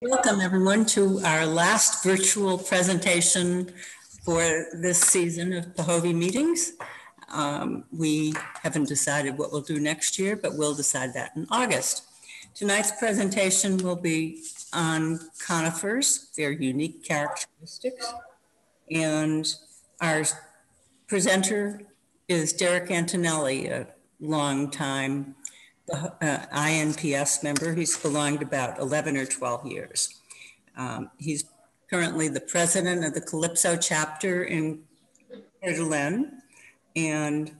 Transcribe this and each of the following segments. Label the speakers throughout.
Speaker 1: Welcome everyone to our last virtual presentation for this season of PAHOVI meetings. We haven't decided what we'll do next year, but we'll decide that in August. Tonight's presentation will be on conifers, their unique characteristics. And our presenter is Derek Antonelli, a longtime INPS member. He's belonged about 11 or 12 years. He's currently the president of the Calypso chapter in Coeur d'Alene, and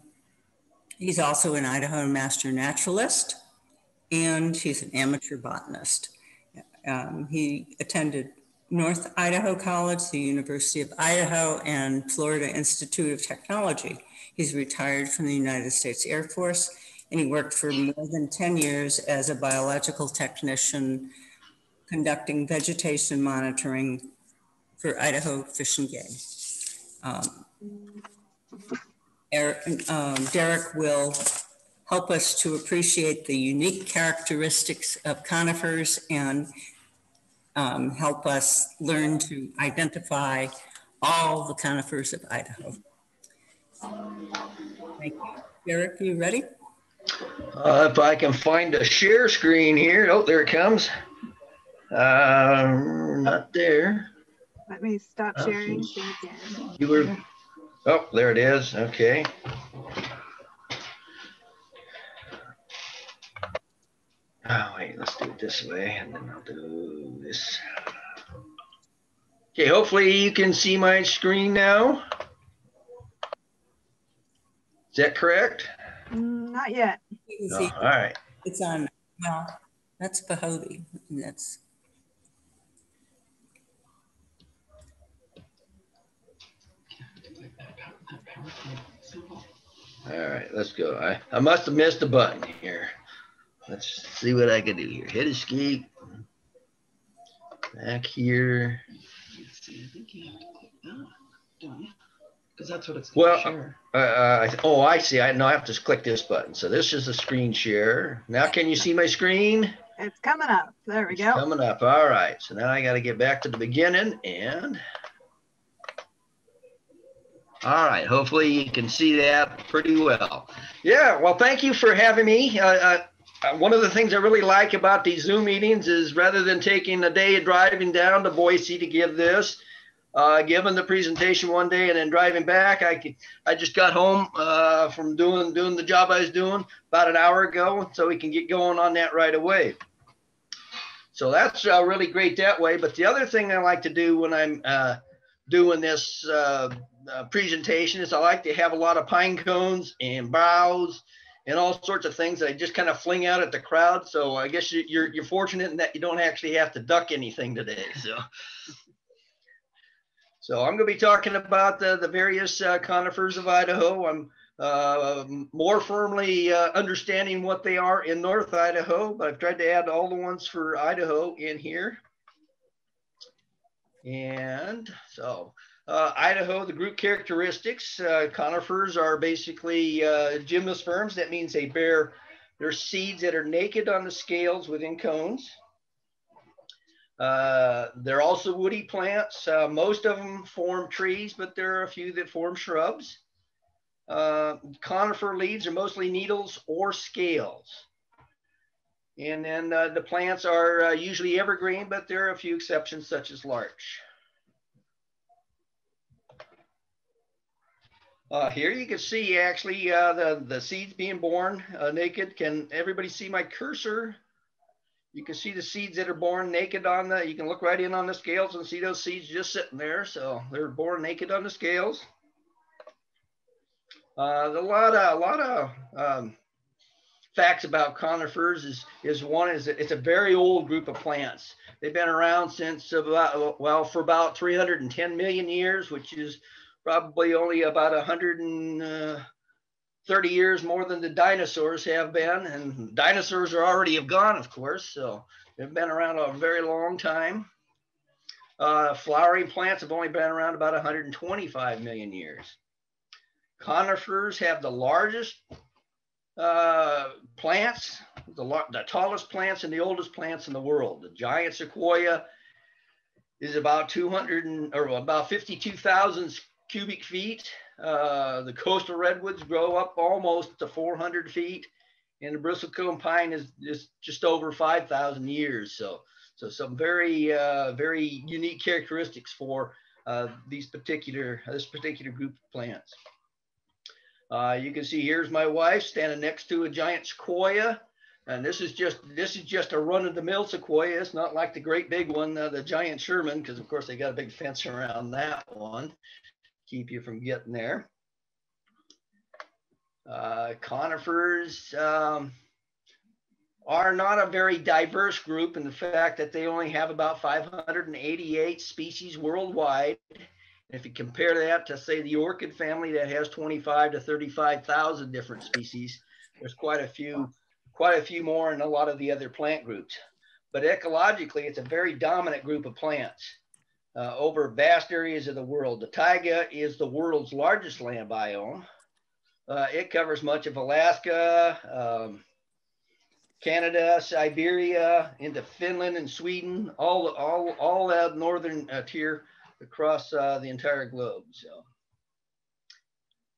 Speaker 1: he's also an Idaho master naturalist, and he's an amateur botanist. He attended North Idaho College, the University of Idaho, and Florida Institute of Technology. He's retired from the United States Air Force, and he worked for more than 10 years as a biological technician conducting vegetation monitoring for Idaho Fish and Game. Derek will help us to appreciate the unique characteristics of conifers and help us learn to identify all the conifers of Idaho. Thank you. Derek, you ready?
Speaker 2: If I can find a share screen here. Oh, there it comes. Not there.
Speaker 3: Let me stop sharing. Again.
Speaker 2: You were. Oh, there it is. Okay. Oh, wait, let's do it this way, and then I'll do this. Okay, hopefully you can see my screen now. Is that correct?
Speaker 3: Not yet.
Speaker 2: Oh, all right.
Speaker 1: It's on, well, that's PAHOVI. That's.
Speaker 2: All right, let's go. I must have missed a button here. Let's see what I can do here. Hit escape. Back here.
Speaker 4: I think you have to click that, don't you? Because that's what it's
Speaker 2: going
Speaker 4: to share.
Speaker 2: Oh, I see. I have to click this button. So this is a screen share. Now can you see my screen?
Speaker 3: It's coming up. There we go.
Speaker 2: Coming up. All right. So now I got to get back to the beginning and. All right. Hopefully you can see that pretty well. Yeah. Well, thank you for having me. One of the things I really like about these Zoom meetings is rather than taking a day of driving down to Boise to give this, giving the presentation one day and then driving back, I just got home from doing the job I was doing about an hour ago, so we can get going on that right away. So that's really great that way. But the other thing I like to do when I'm doing this presentation is I like to have a lot of pine cones and boughs and all sorts of things that I just kind of fling out at the crowd. So I guess you're fortunate in that you don't actually have to duck anything today. So I'm going to be talking about the various conifers of Idaho. I'm more firmly understanding what they are in North Idaho, but I've tried to add all the ones for Idaho in here. And so Idaho, the group characteristics, conifers are basically gymnosperms. That means they bear their seeds that are naked on the scales within cones. They're also woody plants. Most of them form trees, but there are a few that form shrubs. Conifer leaves are mostly needles or scales. And then the plants are usually evergreen, but there are a few exceptions such as larch. Here you can see actually the seeds being born naked. Can everybody see my cursor? You can see the seeds that are born naked on you can look right in on the scales and see those seeds just sitting there. So they're born naked on the scales. A lot of facts about conifers is one is that it's a very old group of plants. They've been around since for about 310 million years, which is probably only about 130 years more than the dinosaurs have been. And dinosaurs are already have gone, of course. So they've been around a very long time. Flowering plants have only been around about 125 million years. Conifers have the largest plants, the tallest plants and the oldest plants in the world. The giant sequoia is about 52,000 cubic feet. The coastal redwoods grow up almost to 400 feet, and the bristlecone pine is just over 5,000 years. So some very very unique characteristics for this particular group of plants. You can see here's my wife standing next to a giant sequoia, and this is just a run-of-the-mill sequoia. It's not like the great big one, the giant Sherman, because of course they got a big fence around that one, keep you from getting there. Conifers are not a very diverse group in the fact that they only have about 588 species worldwide. If you compare that to, say, the orchid family that has 25 to 35,000 different species, there's quite a few more in a lot of the other plant groups. But ecologically, it's a very dominant group of plants over vast areas of the world. The taiga is the world's largest land biome. It covers much of Alaska, Canada, Siberia, into Finland and Sweden, all that northern tier across the entire globe.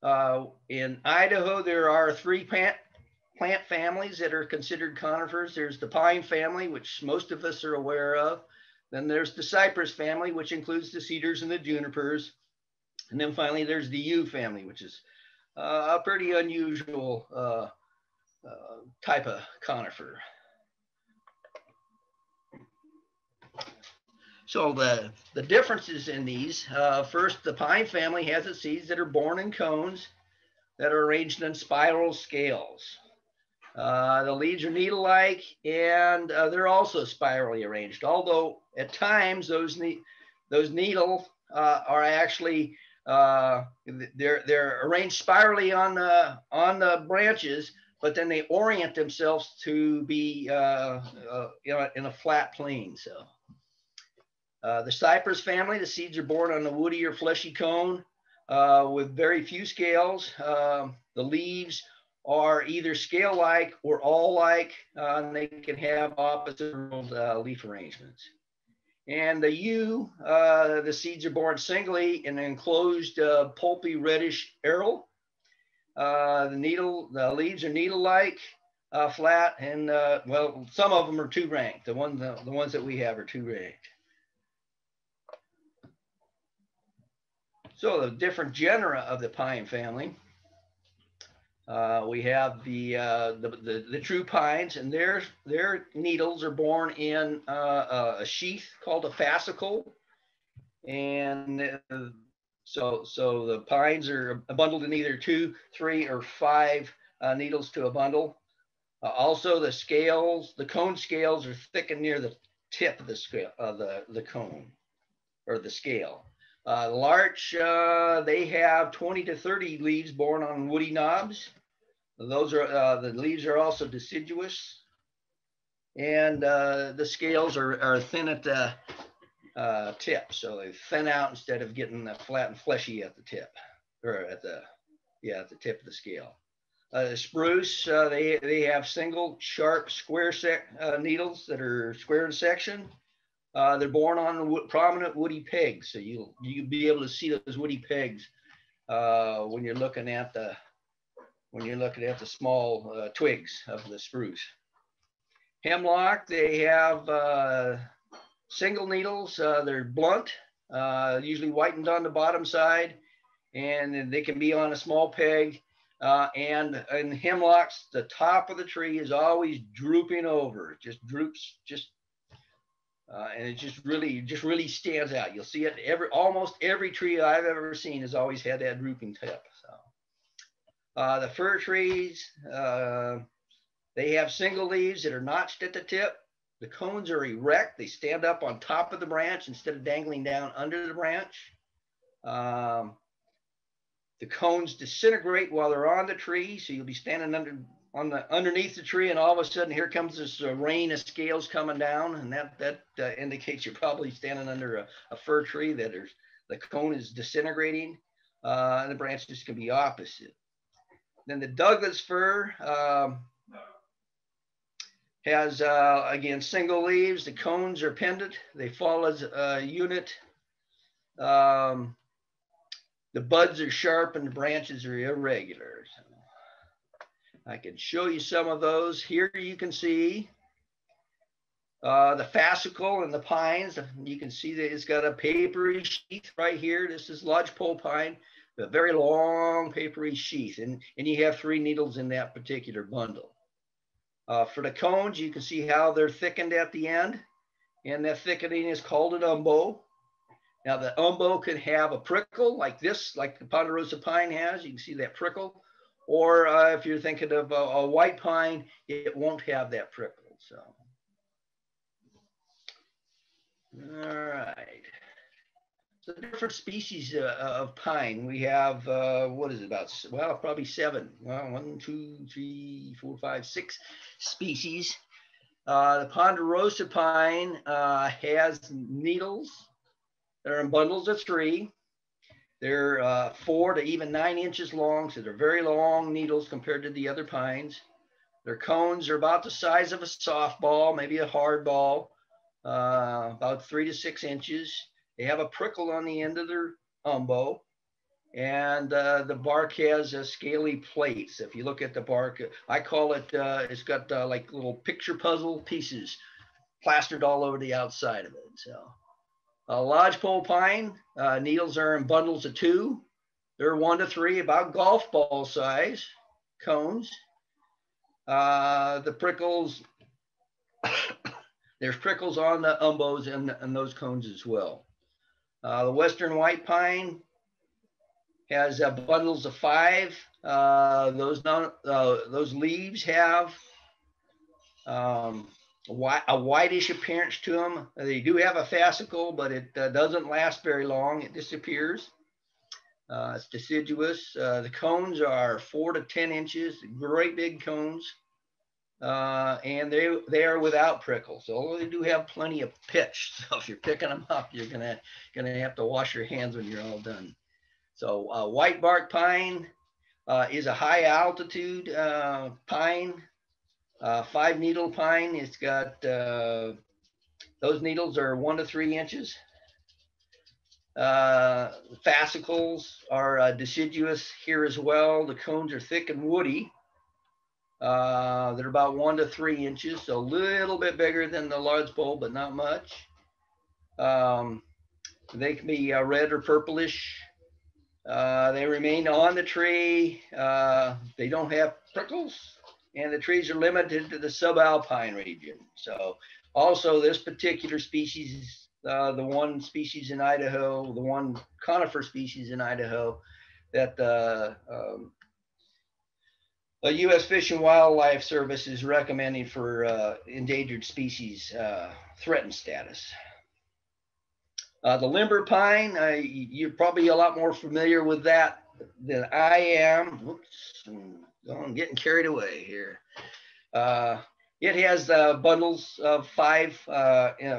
Speaker 2: So, in Idaho, there are 3 plant families that are considered conifers. There's the pine family, which most of us are aware of. Then there's the cypress family, which includes the cedars and the junipers. And then finally, there's the yew family, which is a pretty unusual type of conifer. So the differences in these, first, the pine family has its seeds that are borne in cones that are arranged in spiral scales. The leaves are needle-like, and they're also spirally arranged, although at times those needles are actually they're arranged spirally on the branches, but then they orient themselves to be in a flat plane. So the cypress family, the seeds are borne on a woody or fleshy cone with very few scales. The leaves are either scale-like or all-like, and they can have opposite leaf arrangements. And the yew, the seeds are borne singly in an enclosed pulpy reddish aril. The leaves are needle-like, flat, and well, some of them are two-ranked. The ones that we have are two-ranked. So the different genera of the pine family. We have the true pines, and their needles are borne in a sheath called a fascicle, and so the pines are bundled in either 2, 3, or 5 needles to a bundle. Also, the cone scales are thickened near the tip of the scale, the cone or the scale. Larch, they have 20 to 30 leaves borne on woody knobs. Those are the leaves are also deciduous, and the scales are thin at the tip, so they thin out instead of getting flat and fleshy at the tip, or at the tip of the scale. The spruce, they have single sharp square needles that are square in section. They're borne on prominent woody pegs, so you'll be able to see those woody pegs when you're looking at the small twigs of the spruce. Hemlock, they have single needles. They're blunt, usually whitened on the bottom side, and they can be on a small peg. And in hemlocks, the top of the tree is always drooping over. It just droops, and it just really stands out. You'll see it almost every tree I've ever seen has always had that drooping tip. So. The fir trees, they have single leaves that are notched at the tip. The cones are erect. They stand up on top of the branch instead of dangling down under the branch. The cones disintegrate while they're on the tree, so you'll be standing underneath the tree, and all of a sudden here comes this rain of scales coming down, and that indicates you're probably standing under a fir tree that the cone is disintegrating, and the branches can be opposite. Then the Douglas-fir has, again, single leaves. The cones are pendant. They fall as a unit. The buds are sharp and the branches are irregular. So I can show you some of those. Here you can see the fascicle and the pines. You can see that it's got a papery sheath right here. This is lodgepole pine, a very long papery sheath. And you have 3 needles in that particular bundle. For the cones, you can see how they're thickened at the end. And that thickening is called an umbo. Now the umbo could have a prickle like this, like the Ponderosa pine has. You can see that prickle. Or if you're thinking of a white pine, it won't have that prickle. So, all right. So different species of pine. We have, what is it about? Well, probably 7. Well, 1, 2, 3, 4, 5, 6 species. The Ponderosa pine has needles. They're in bundles of 3. They're 4 to even 9 inches long, so they're very long needles compared to the other pines. Their cones are about the size of a softball, maybe a hard ball, about 3 to 6 inches. They have a prickle on the end of their umbo, and the bark has scaly plates. If you look at the bark, I call it, it's got like little picture puzzle pieces plastered all over the outside of it. So. Lodgepole pine, needles are in bundles of 2. They're 1 to 3, about golf ball size cones. The prickles, there's prickles on the umbos and those cones as well. The western white pine has bundles of 5. Those leaves have a whitish appearance to them. They do have a fascicle, but it doesn't last very long. It disappears. It's deciduous. The cones are 4 to 10 inches, great big cones, and they are without prickles. Although they do have plenty of pitch. So if you're picking them up, you're gonna have to wash your hands when you're all done. So white bark pine is a high altitude pine. 5 needle pine, it's got, those needles are 1 to 3 inches. Fascicles are deciduous here as well. The cones are thick and woody. They're about 1 to 3 inches, so a little bit bigger than the lodgepole, but not much. They can be red or purplish. They remain on the tree. They don't have prickles. And the trees are limited to the subalpine region. So also this particular species, the one species in Idaho, the one conifer species in Idaho that the U.S. Fish and Wildlife Service is recommending for endangered species threatened status. The limber pine, you're probably a lot more familiar with that than I am. Whoops. I'm getting carried away here. It has bundles of 5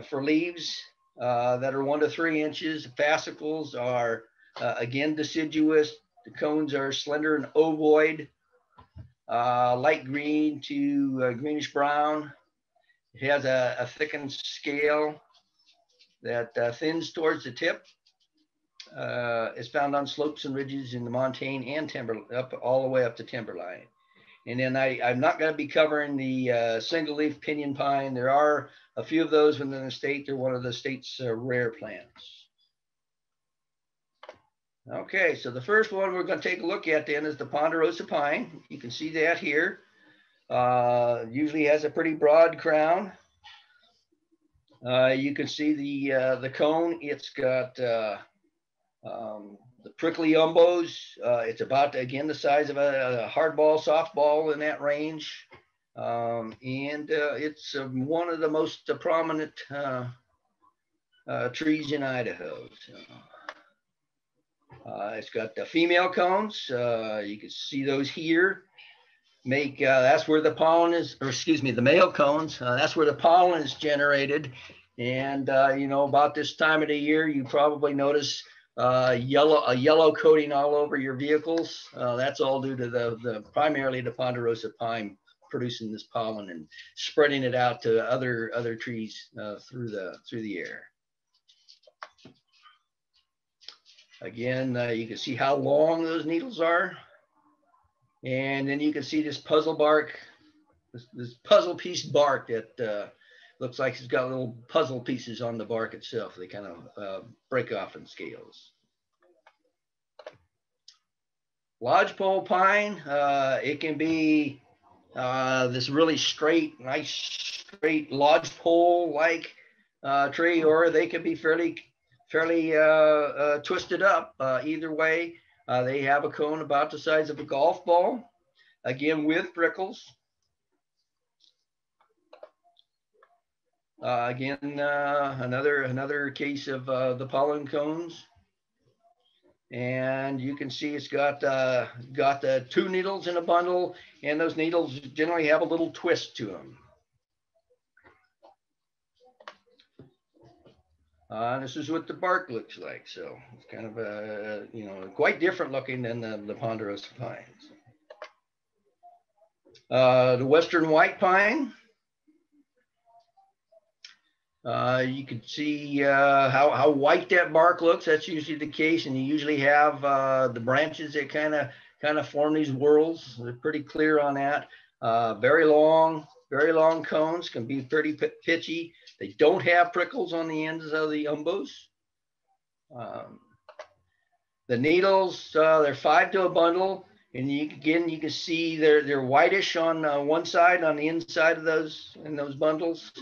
Speaker 2: for leaves that are 1 to 3 inches. The fascicles are, again, deciduous. The cones are slender and ovoid, light green to greenish brown. It has a thickened scale that thins towards the tip. It's found on slopes and ridges in the montane and timber, up all the way up to timberline. And then I'm not going to be covering the single leaf pinyon pine. There are a few of those within the state. They're one of the state's rare plants. Okay, so the first one we're going to take a look at then is the Ponderosa pine. You can see that here. Usually has a pretty broad crown. You can see the cone. It's got the prickly umbos. It's about, again, the size of a hardball, softball in that range. And it's one of the most prominent trees in Idaho. So, it's got the female cones. You can see those here. That's where the pollen is, or excuse me, the male cones. That's where the pollen is generated. And, you know, about this time of the year, you probably notice a yellow coating all over your vehicles. That's all due to primarily the Ponderosa pine producing this pollen and spreading it out to other trees through the air. Again, you can see how long those needles are, and then you can see this puzzle bark, this puzzle piece bark that looks like it's got little puzzle pieces on the bark itself. They kind of break off in scales. Lodgepole pine, it can be this really nice straight lodgepole-like tree, or they can be fairly twisted up. Either way, they have a cone about the size of a golf ball, again with prickles. Again, another case of the pollen cones. And you can see it's got the 2 needles in a bundle, and those needles generally have a little twist to them. This is what the bark looks like. So it's kind of quite different looking than the Ponderosa pines. The Western white pine. You can see how white that bark looks. That's usually the case, and you usually have the branches that kind of form these whorls. They're pretty clear on that. Very long cones, can be pretty pitchy. They don't have prickles on the ends of the umbos. The needles, they're 5 to a bundle, and you can see they're whitish on one side, on the inside of those bundles.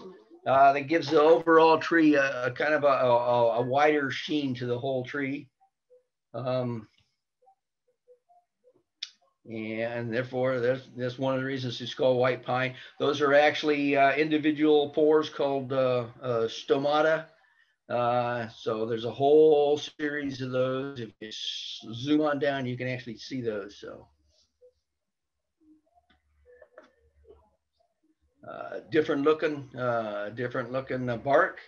Speaker 2: That gives the overall tree a kind of a wider sheen to the whole tree. And therefore, that's one of the reasons it's called white pine. Those are actually individual pores called stomata. So there's a whole series of those. If you zoom on down, you can actually see those. So different looking bark,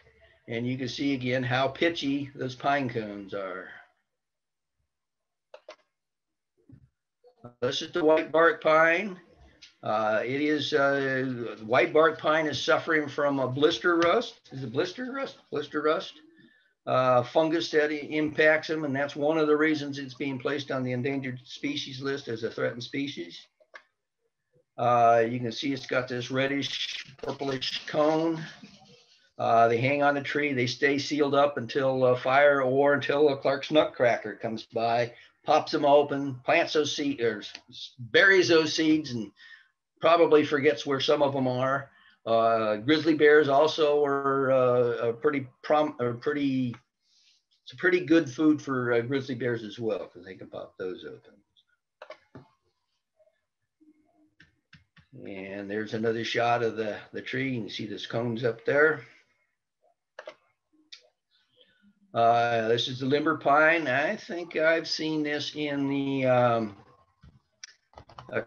Speaker 2: and you can see again how pitchy those pine cones are. This is the white bark pine. White bark pine is suffering from a blister rust. Is it blister rust? Blister rust. Fungus that impacts them, and that's one of the reasons it's being placed on the endangered species list as a threatened species. You can see it's got this reddish, purplish cone. They hang on the tree. They stay sealed up until fire or until a Clark's nutcracker comes by, pops them open, plants those seeds, or buries those seeds, and probably forgets where some of them are. Grizzly bears also are it's a pretty good food for grizzly bears as well, because they can pop those open. And there's another shot of the tree. You can see those cones up there. This is the limber pine. I think I've seen this in the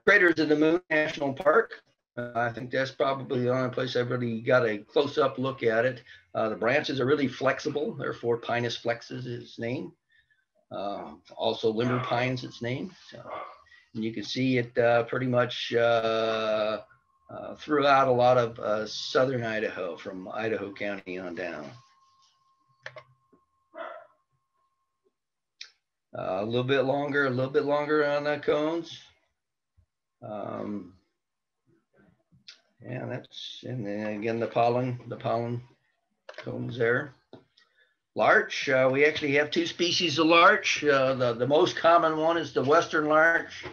Speaker 2: Craters of the Moon National Park. I think that's probably the only place I've really got a close-up look at it. The branches are really flexible, therefore Pinus flexus is its name. Also limber pines its name. So, and you can see it pretty much throughout a lot of southern Idaho, from Idaho County on down. A little bit longer on the cones. Yeah, and then again, the pollen cones there. Larch, we actually have 2 species of larch. The most common one is the western larch.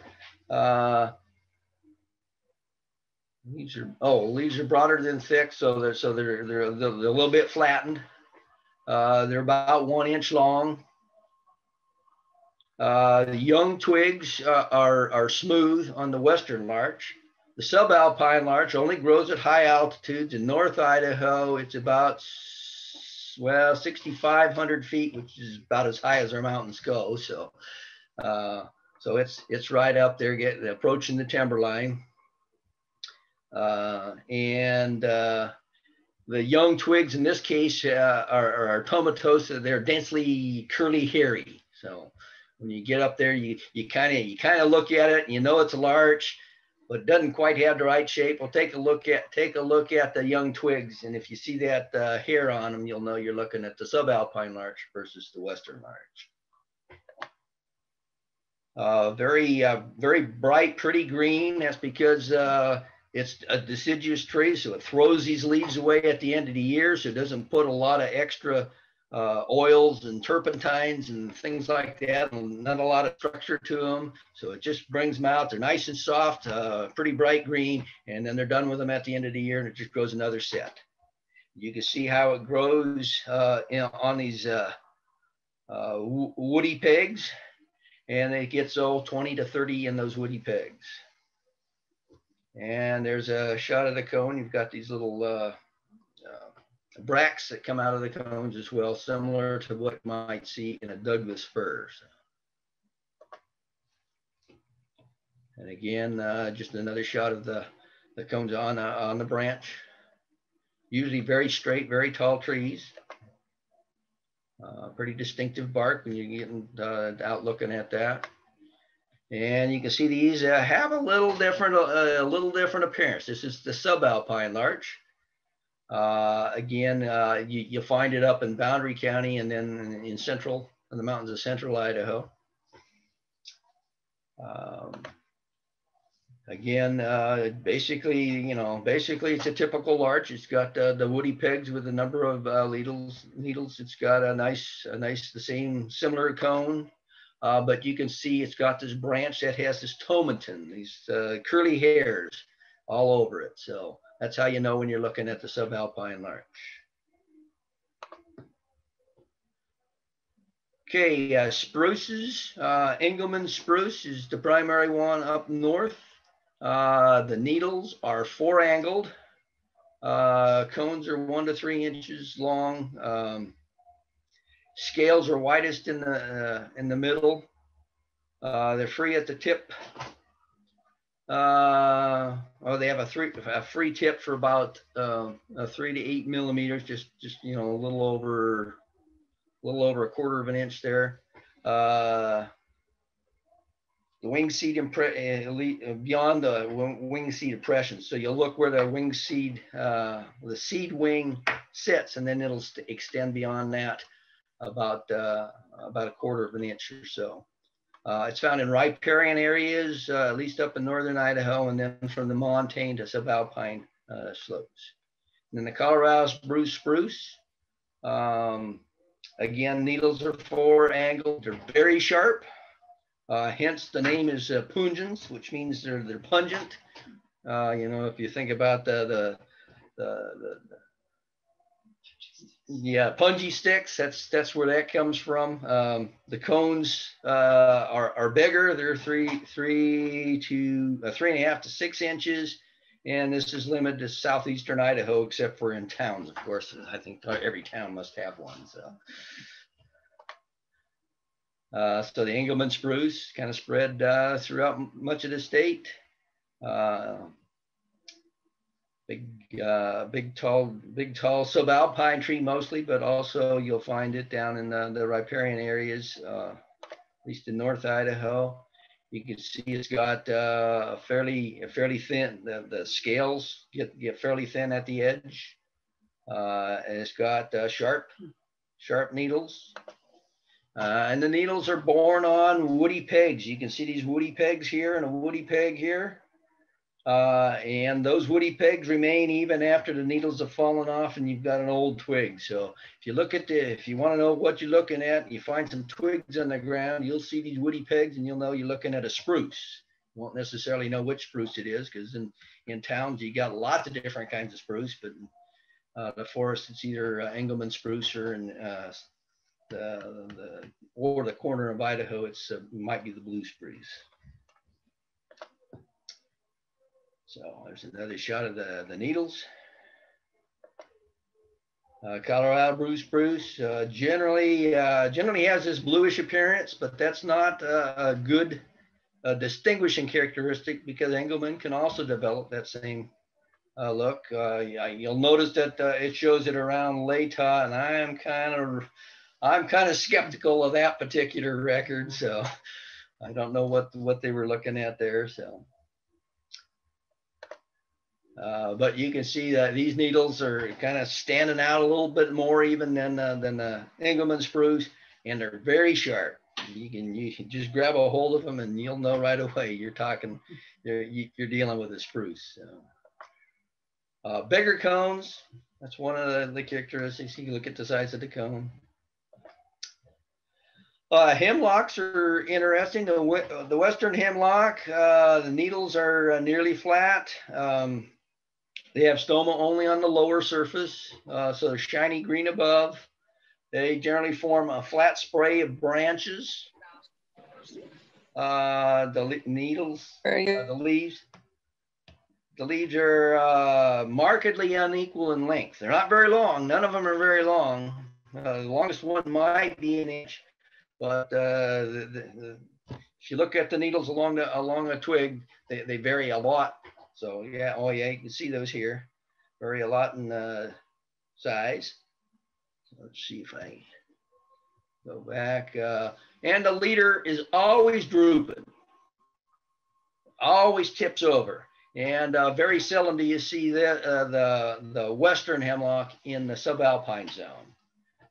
Speaker 2: Leaves are broader than thick, so they're a little bit flattened. They're about 1 inch long. The young twigs are smooth on the western larch. The subalpine larch only grows at high altitudes. In North Idaho, it's about 6,500 feet, which is about as high as our mountains go. So, it's right up there, approaching the timberline. The young twigs in this case are tomatosa. They're densely curly hairy. So when you get up there, you kind of look at it and you know it's a larch, but it doesn't quite have the right shape. Well, take a look at the young twigs, and if you see that hair on them, you'll know you're looking at the subalpine larch versus the western larch. Very bright, pretty green. That's because it's a deciduous tree, so it throws these leaves away at the end of the year, so it doesn't put a lot of extra oils and turpentines and things like that, and not a lot of structure to them. So it just brings them out. They're nice and soft, pretty bright green, and then they're done with them at the end of the year, and it just grows another set. You can see how it grows on these woody pegs, and it gets 20 to 30 in those woody pegs. And there's a shot of the cone. You've got these little bracts that come out of the cones as well, similar to what you might see in a Douglas-fir. And again, just another shot of the cones on the branch. Usually very straight, very tall trees. Pretty distinctive bark when you're getting out looking at that. And you can see these have a little different appearance. This is the subalpine larch. Again, you find it up in Boundary County and then in the mountains of central Idaho. Again, basically it's a typical larch. It's got the woody pegs with a number of needles. It's got a nice, the same similar cone. But you can see it's got this branch that has this tomentin, these curly hairs all over it. So that's how you know when you're looking at the subalpine larch. Okay, spruces. Engelmann spruce is the primary one up north. The needles are four-angled. Cones are 1 to 3 inches long. Scales are widest in the middle. They're free at the tip. They have a free tip for about 3 to 8 millimeters, just a little over a quarter of an inch there. The wing seed beyond the wing seed impression. So you'll look where the wing seed, the seed wing sits, and then it'll extend beyond that about a quarter of an inch or so. It's found in riparian areas, at least up in northern Idaho, and then from the montane to subalpine slopes. And then the Colorado spruce. Again, needles are four-angled. They're very sharp. Hence the name is pungens, which means they're pungent. If you think about the punji sticks, that's where that comes from. The cones are bigger. They're 3.5 to 6 inches, and this is limited to southeastern Idaho, except for in towns, of course. I think every town must have one. So the Engelmann spruce kind of spread throughout much of the state. Big tall subalpine tree mostly, but also you'll find it down in the riparian areas, at least in North Idaho. You can see it's got fairly thin. The scales get fairly thin at the edge, and it's got sharp needles. And the needles are borne on woody pegs. You can see these woody pegs here and a woody peg here. And those woody pegs remain even after the needles have fallen off and you've got an old twig. So if you want to know what you're looking at, you find some twigs on the ground, you'll see these woody pegs and you'll know you're looking at a spruce. You won't necessarily know which spruce it is, because in towns you got lots of different kinds of spruce, but in the forest it's either Engelmann spruce or the corner of Idaho, it might be the blue spruce. So there's another shot of the needles. Colorado spruce generally has this bluish appearance, but that's not a good distinguishing characteristic, because Engelmann can also develop that same look. You'll notice that it shows it around Lata, and I'm kind of skeptical of that particular record. So I don't know what they were looking at there. So, but you can see that these needles are kind of standing out a little bit more even than the Engelmann spruce, and they're very sharp. You can just grab a hold of them and you'll know right away you're dealing with a spruce. So. Bigger cones, that's one of the characteristics. You can look at the size of the cone. Hemlocks are interesting. The western hemlock, the needles are nearly flat. They have stoma only on the lower surface, so they're shiny green above. They generally form a flat spray of branches. The leaves are markedly unequal in length. They're not very long. None of them are very long. The longest one might be an inch, but if you look at the needles along a twig, they vary a lot. So yeah, oh yeah, you can see those here, vary a lot in size. Let's see if I go back. And the leader is always drooping, always tips over. And very seldom do you see the western hemlock in the subalpine zone.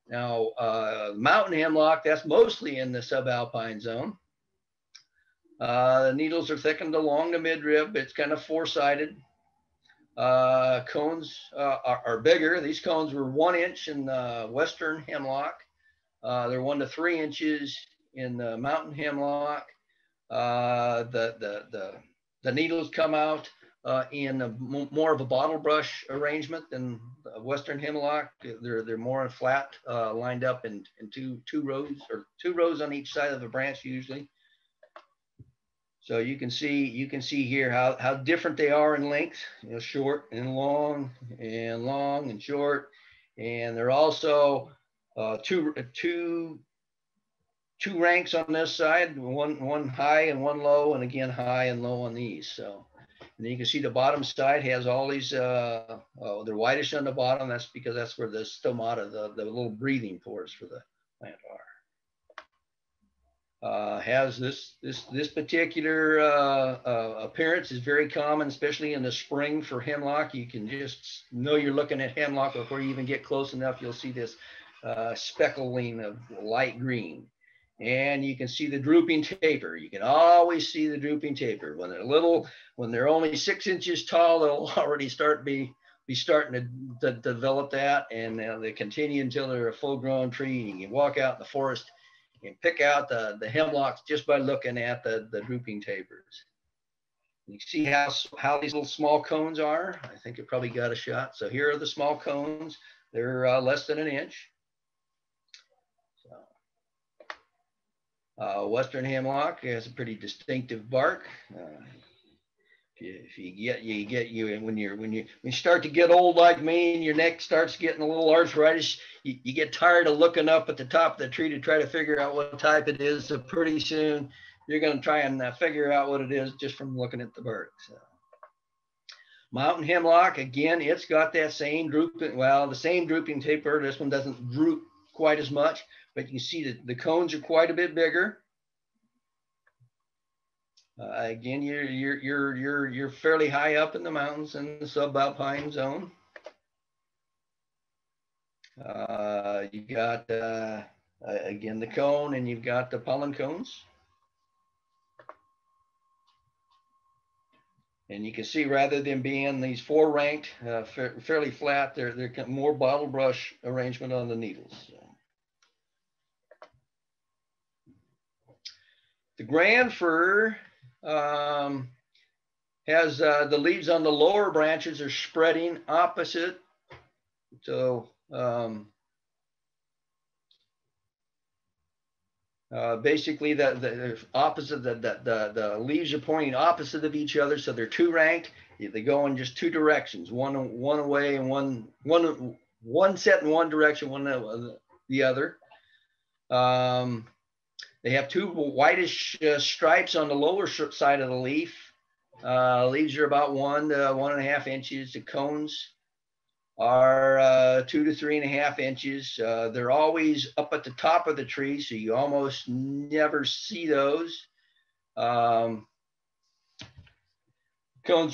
Speaker 2: Now, mountain hemlock, that's mostly in the subalpine zone. The needles are thickened along the midrib. It's kind of four-sided. Cones are bigger. These cones were 1 inch in the western hemlock. They're 1 to 3 inches in the mountain hemlock. The needles come out in more of a bottle brush arrangement than the western hemlock. They're more flat, lined up in two rows, or 2 rows on each side of the branch usually. So you can see here how different they are in length, short and long and short. And they're also two ranks on this side, one high and one low, and again high and low on these. So, and you can see the bottom side has all these, they're whitish on the bottom. That's because that's where the stomata, the little breathing pores for the plant are. Has this particular appearance is very common, especially in the spring for hemlock. You can just know you're looking at hemlock before you even get close enough. You'll see this speckling of light green, and you can see the drooping taper. You can always see the drooping taper. When they're little, when they're only 6 inches tall, they'll already be starting to develop that, and they continue until they're a full-grown tree. You can walk out in the forest and pick out the hemlocks just by looking at the drooping tapers. You see how these little small cones are. I think it probably got a shot. So here are the small cones. They're less than an inch. So, western hemlock has a pretty distinctive bark. When you start to get old like me and your neck starts getting a little arthritis, you get tired of looking up at the top of the tree to try to figure out what type it is. So pretty soon you're going to try and figure out what it is just from looking at the bark. So. Mountain hemlock, again, it's got that same drooping, the same drooping taper. This one doesn't droop quite as much, but you can see that the cones are quite a bit bigger. Again, you're fairly high up in the mountains in the subalpine zone. You got again the cone, and you've got the pollen cones, and you can see rather than being these 4 ranked, fairly flat, they're more bottle brush arrangement on the needles. So. The grand fir has the leaves on the lower branches are spreading opposite. So basically the opposite, the leaves are pointing opposite of each other. So they're 2 ranked. They go in just 2 directions, one away and one set in one direction, one the other. They have 2 whitish stripes on the lower side of the leaf, Leaves are about 1 to 1.5 inches. The cones are 2 to 3.5 inches. They're always up at the top of the tree, so you almost never see those. Cones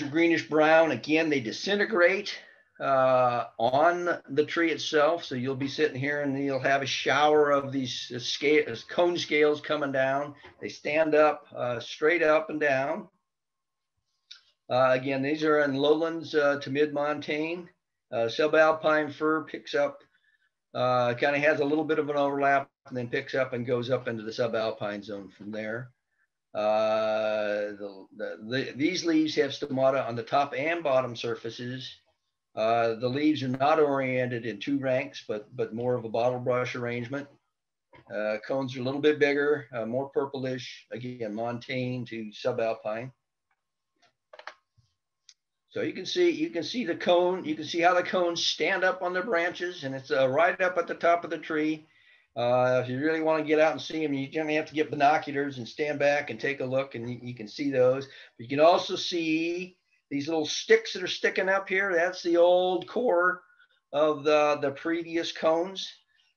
Speaker 2: are greenish brown. Again, they disintegrate on the tree itself. So you'll be sitting here and you'll have a shower of these cone scales coming down. They stand up straight up and down. Again, these are in lowlands to mid-montane. Subalpine fir picks up, kind of has a little bit of an overlap and then picks up and goes up into the subalpine zone from there. These leaves have stomata on the top and bottom surfaces. The leaves are not oriented in 2 ranks, but more of a bottle brush arrangement. Cones are a little bit bigger, more purplish, again, montane to subalpine. So you can see the cone, you can see how the cones stand up on their branches, and it's right up at the top of the tree. If you really want to get out and see them, you generally have to get binoculars and stand back and take a look, and you can see those. But you can also see these little sticks that are sticking up here. That's the old core of the previous cones.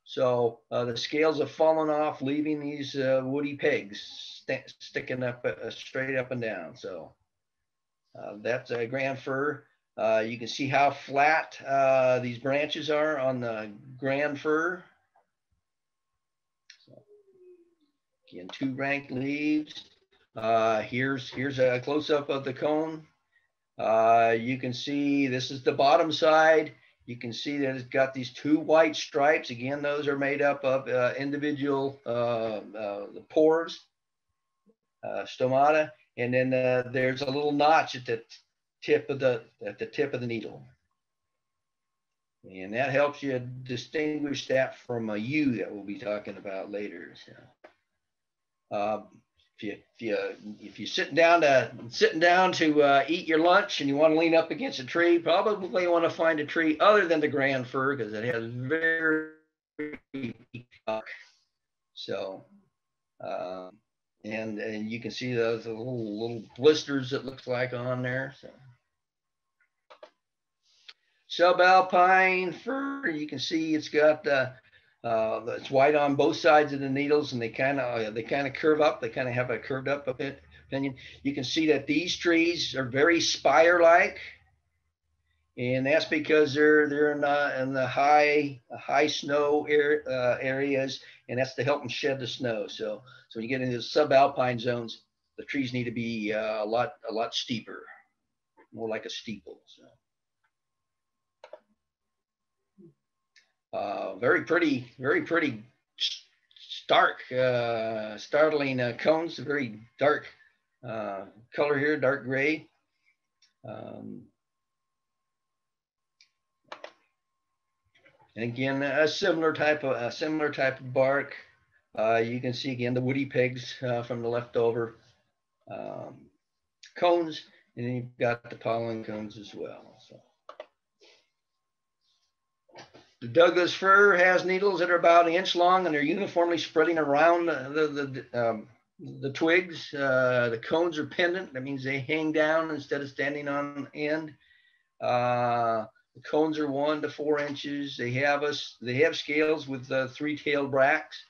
Speaker 2: So the scales have fallen off, leaving these woody pegs sticking up straight up and down. So that's a grand fir. You can see how flat these branches are on the grand fir. So, again, 2 rank leaves. Here's a close-up of the cone. You can see this is the bottom side. You can see that it's got these 2 white stripes. Again, those are made up of individual the pores, stomata. And then there's a little notch at the tip of the needle, and that helps you distinguish that from a U that we'll be talking about later. So, if you're sitting down to eat your lunch and you want to lean up against a tree, probably want to find a tree other than the grand fir because it has very deep bark. So. And you can see those little blisters it looks like on there. So. Subalpine fir, you can see it's got it's white on both sides of the needles, and they kind of curve up. They kind of have a curved up opinion. You can see that these trees are very spire-like, and that's because they're in the high snow areas, and that's to help them shed the snow. So when you get into the subalpine zones, the trees need to be a lot steeper, more like a steeple. So very pretty stark, startling cones. Very dark color here, dark gray. And again, a similar type of bark. You can see again the woody pegs from the leftover cones, and then you've got the pollen cones as well. So. The Douglas-fir has needles that are about 1 inch long, and they're uniformly spreading around the twigs. The cones are pendant. That means they hang down instead of standing on end. The cones are 1 to 4 inches. They have scales with 3-tailed bracts.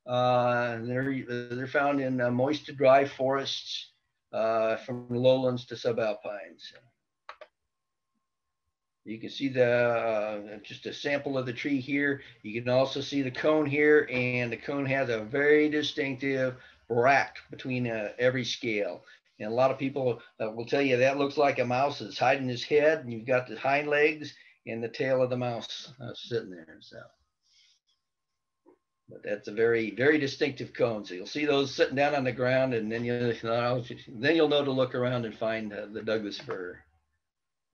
Speaker 2: They're found in moist to dry forests from lowlands to subalpines. You can see just a sample of the tree here. You can also see the cone here, and the cone has a very distinctive bract between every scale. And a lot of people will tell you that looks like a mouse is hiding his head, and you've got the hind legs and the tail of the mouse sitting there. So, but that's a very, very distinctive cone. So you'll see those sitting down on the ground, and then you'll know to look around and find the Douglas-fir.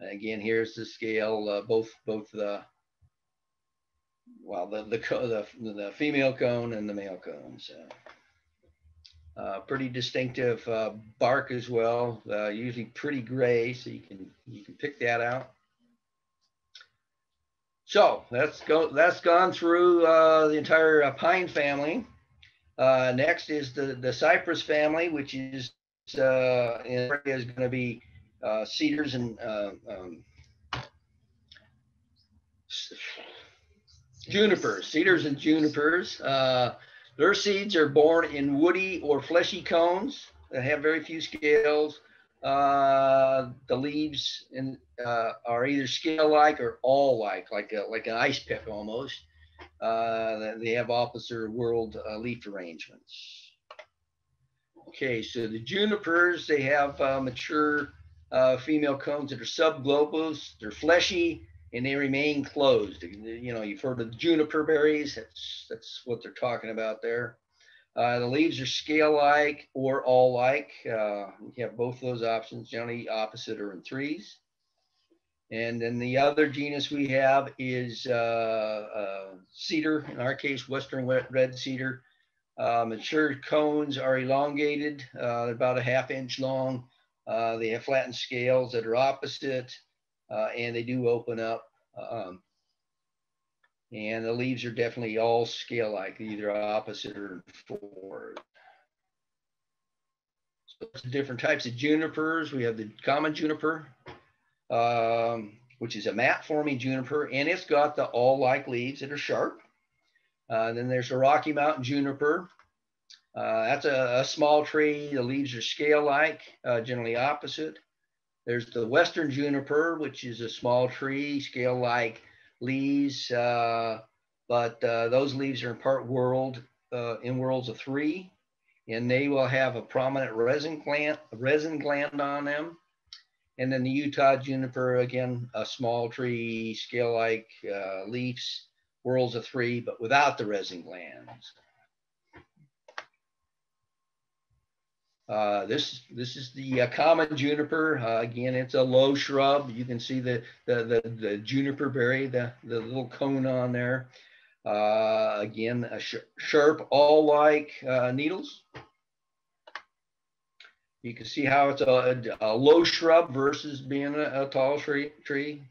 Speaker 2: Again, here's the scale, both the female cone and the male cone. So. Pretty distinctive bark as well, usually pretty gray, so you can pick that out. So that's gone through the entire pine family. Next is the cypress family, which is going to be cedars and junipers. Cedars and junipers. Their seeds are born in woody or fleshy cones that have very few scales. The leaves are either scale-like or awl-like, like an ice pick almost. They have opposite world leaf arrangements. Okay, so the junipers, they have mature female cones that are subglobose. They're fleshy and they remain closed. You know, you've heard of the juniper berries. That's what they're talking about there. The leaves are scale-like or awl-like. You have both of those options, generally opposite or in threes. And then the other genus we have is cedar, in our case, western red cedar. Mature cones are elongated, they're about a ½ inch long. They have flattened scales that are opposite, and they do open up. And the leaves are definitely all scale-like, either opposite or forward. So different types of junipers. We have the common juniper, which is a mat-forming juniper, and it's got the awl-like leaves that are sharp. Then there's the Rocky Mountain juniper. That's a small tree. The leaves are scale-like, generally opposite. There's the Western juniper, which is a small tree, scale-like leaves, but those leaves are in part whorled in whorls of 3, and they will have a prominent resin gland on them. And then the Utah juniper, again, a small tree, scale-like leaves, whorls of 3, but without the resin glands. This is the common juniper. Again, it's a low shrub. You can see the juniper berry, the little cone on there. Again, sharp, awl-like needles. You can see how it's a low shrub versus being a tall tree.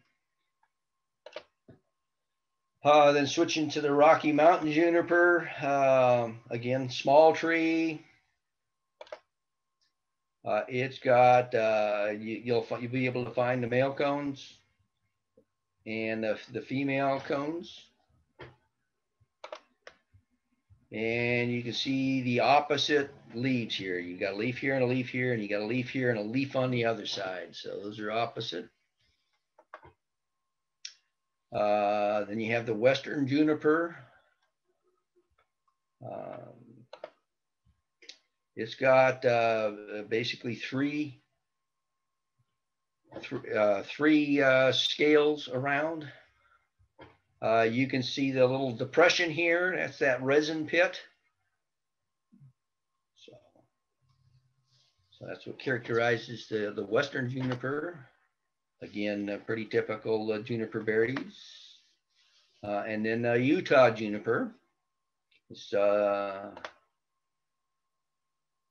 Speaker 2: Then switching to the Rocky Mountain juniper. Again, small tree. It's got, you'll be able to find the male cones and the female cones. And you can see the opposite leaves here. You got a leaf here and a leaf here, and you got a leaf here and a leaf on the other side. So those are opposite. Then you have the Western juniper. It's got basically three scales around. You can see the little depression here. That's that resin pit. So that's what characterizes the Western juniper. Again, pretty typical juniper berries. And then Utah juniper. It's,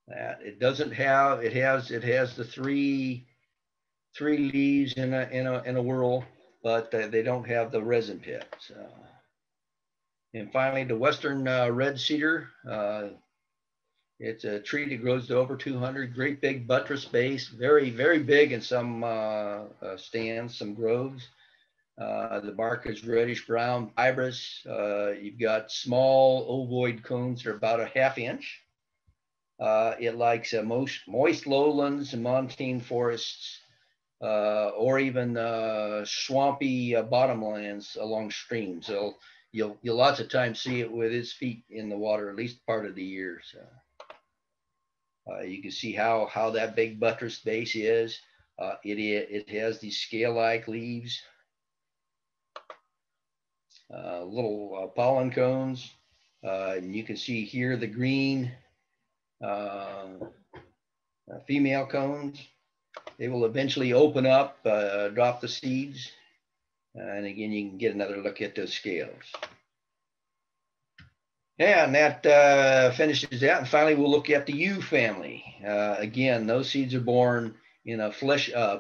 Speaker 2: that it doesn't have, it has the three leaves in a whorl, but they don't have the resin pit. So. And finally, the Western red cedar. It's a tree that grows to over 200, great big buttress base, very, very big in some stands, some groves. The bark is reddish brown, fibrous. You've got small ovoid cones that are about a ½ inch. It likes moist lowlands and montane forests, or even swampy bottomlands along streams. So you'll lots of times see it with its feet in the water, at least part of the year. So you can see how that big buttress base is. It has these scale-like leaves, little pollen cones. And you can see here the green female cones. They will eventually open up, drop the seeds. And again, you can get another look at those scales. Yeah, and that finishes that. And finally, we'll look at the U family. Again, those seeds are born in a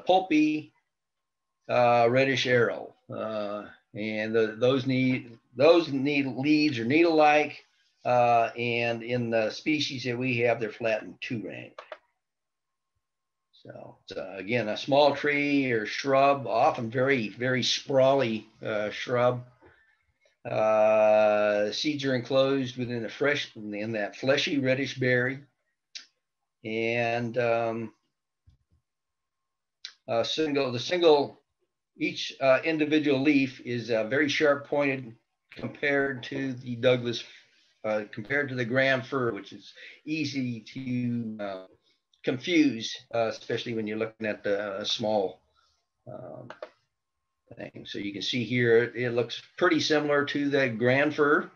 Speaker 2: pulpy, reddish arrow. And those leaves are needle-like. And in the species that we have, they're flattened 2-rank. So it's, again, a small tree or shrub, often very, very sprawly shrub. Seeds are enclosed within that fleshy reddish berry. And each individual leaf is very sharp pointed compared to the compared to the grand fir, which is easy to confuse, especially when you're looking at the small thing. So you can see here, it looks pretty similar to the grand fir.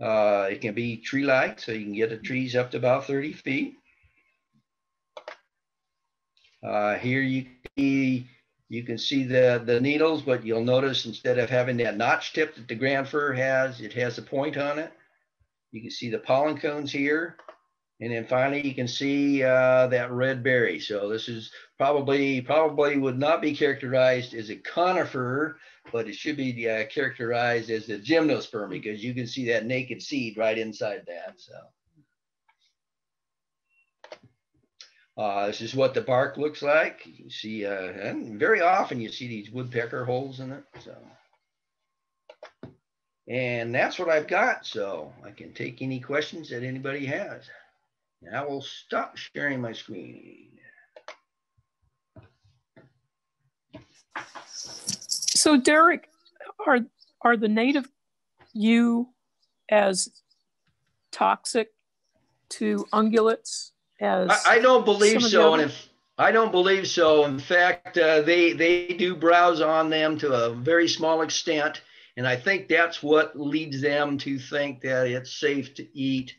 Speaker 2: It can be tree-like, so you can get the trees up to about 30 feet. Here you can see the needles, but you'll notice instead of having that notch tip that the grand fir has, it has a point on it. You can see the pollen cones here. And then finally, you can see that red berry. So this is probably would not be characterized as a conifer, but it should be characterized as a gymnosperm, because you can see that naked seed right inside that. So this is what the bark looks like. You can see, and very often you see these woodpecker holes in it. So, and that's what I've got. So I can take any questions that anybody has. I will stop sharing my screen.
Speaker 5: So Derek, are the native yew as toxic to ungulates as
Speaker 2: I don't believe so, and I don't believe so. In fact, they do browse on them to a very small extent, and I think that's what leads them to think that it's safe to eat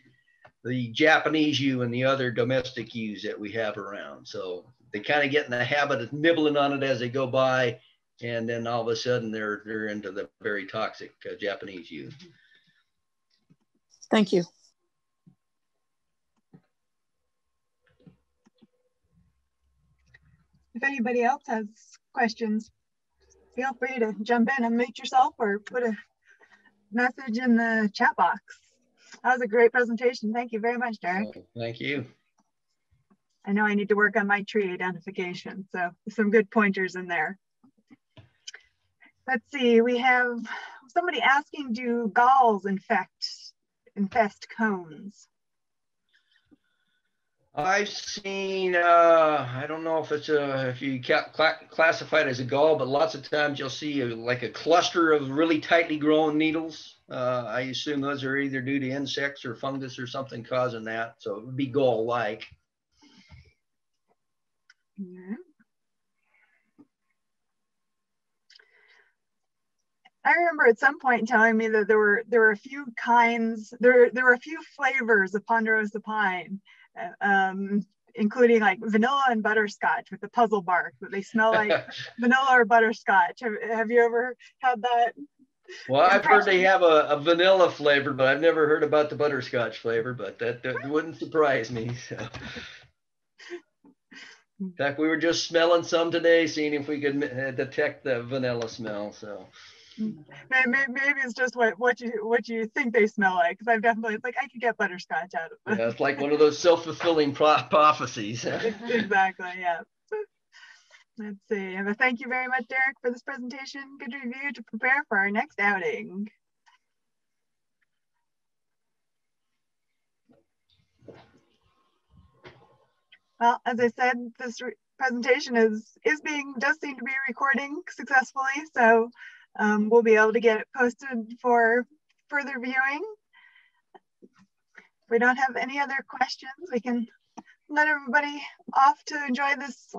Speaker 2: the Japanese yew and the other domestic yews that we have around. So they kind of get in the habit of nibbling on it as they go by, and then all of a sudden they're into the very toxic Japanese yew.
Speaker 5: Thank you.
Speaker 3: If anybody else has questions, feel free to jump in and unmute yourself or put a message in the chat box. That was a great presentation. Thank you very much, Derek.
Speaker 2: Thank you.
Speaker 3: I know I need to work on my tree identification, so some good pointers in there. Let's see, we have somebody asking, do galls infest cones?
Speaker 2: I've seen, I don't know if it's if you classify it as a gall, but lots of times you'll see like a cluster of really tightly grown needles. I assume those are either due to insects or fungus or something causing that. So it would be gall-like.
Speaker 3: Yeah. I remember at some point telling me that there were a few kinds, there were a few flavors of Ponderosa pine, including like vanilla and butterscotch with the puzzle bark, but they smell like vanilla or butterscotch. Have you ever had that?
Speaker 2: Well, I've heard they have a vanilla flavor, but I've never heard about the butterscotch flavor, but that wouldn't surprise me. So. In fact, we were just smelling some today, seeing if we could detect the vanilla smell. So
Speaker 3: maybe it's just what you think they smell like, because I've definitely, it's like I could get butterscotch out of them.
Speaker 2: Yeah, it's like one of those self-fulfilling prophecies.
Speaker 3: Exactly, yeah. Let's see. But thank you very much, Derek, for this presentation. Good review to prepare for our next outing. Well, as I said, this presentation does seem to be recording successfully, so we'll be able to get it posted for further viewing. If we don't have any other questions, we can let everybody off to enjoy this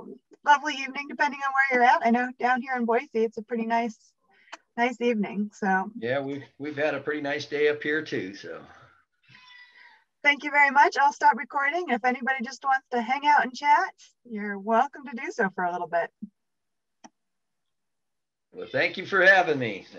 Speaker 3: lovely evening, depending on where you're at. I know down here in Boise, it's a pretty nice evening. So
Speaker 2: yeah, we've had a pretty nice day up here too. So
Speaker 3: thank you very much. I'll stop recording. If anybody just wants to hang out and chat, you're welcome to do so for a little bit.
Speaker 2: Well, thank you for having me. So.